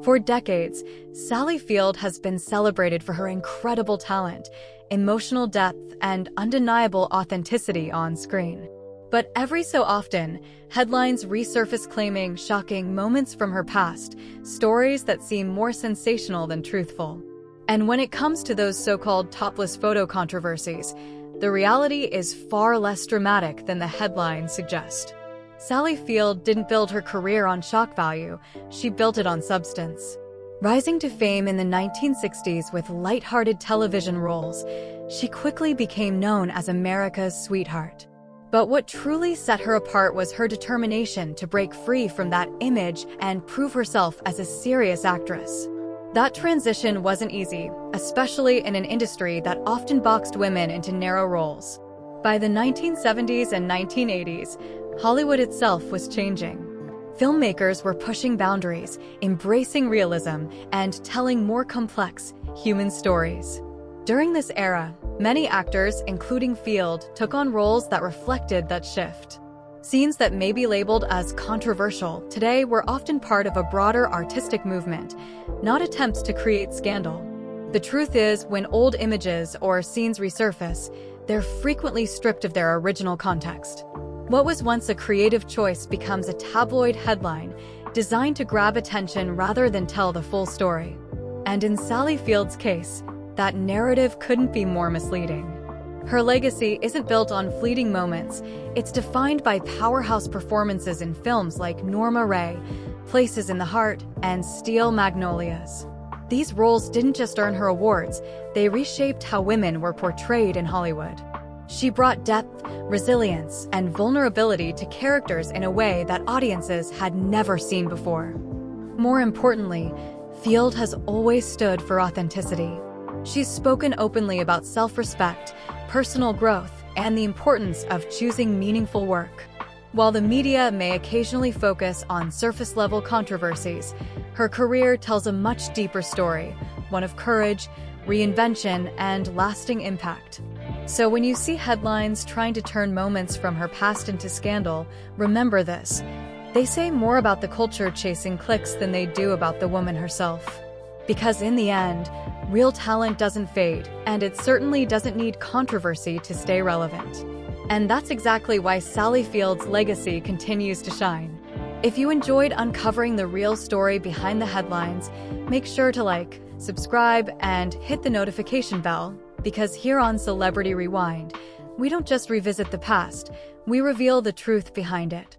For decades, Sally Field has been celebrated for her incredible talent, emotional depth, and undeniable authenticity on screen. But every so often, headlines resurface claiming shocking moments from her past, stories that seem more sensational than truthful. And when it comes to those so-called topless photo controversies, the reality is far less dramatic than the headlines suggest. Sally Field didn't build her career on shock value, she built it on substance. Rising to fame in the 1960s with light-hearted television roles, she quickly became known as America's sweetheart. But what truly set her apart was her determination to break free from that image and prove herself as a serious actress. That transition wasn't easy, especially in an industry that often boxed women into narrow roles. By the 1970s and 1980s, Hollywood itself was changing. Filmmakers were pushing boundaries, embracing realism, and telling more complex, human stories. During this era, many actors, including Field, took on roles that reflected that shift. Scenes that may be labeled as controversial today were often part of a broader artistic movement, not attempts to create scandal. The truth is, when old images or scenes resurface, they're frequently stripped of their original context. What was once a creative choice becomes a tabloid headline designed to grab attention rather than tell the full story. And in Sally Field's case, that narrative couldn't be more misleading. Her legacy isn't built on fleeting moments, it's defined by powerhouse performances in films like Norma Rae, Places in the Heart, and Steel Magnolias. These roles didn't just earn her awards, they reshaped how women were portrayed in Hollywood. She brought depth, resilience, and vulnerability to characters in a way that audiences had never seen before. More importantly, Field has always stood for authenticity. She's spoken openly about self-respect, personal growth, and the importance of choosing meaningful work. While the media may occasionally focus on surface-level controversies, her career tells a much deeper story, one of courage, reinvention, and lasting impact. So when you see headlines trying to turn moments from her past into scandal, remember this. They say more about the culture chasing clicks than they do about the woman herself. Because in the end, real talent doesn't fade, and it certainly doesn't need controversy to stay relevant. And that's exactly why Sally Field's legacy continues to shine. If you enjoyed uncovering the real story behind the headlines, make sure to like, subscribe, and hit the notification bell, because here on Celebrity Rewind, we don't just revisit the past, we reveal the truth behind it.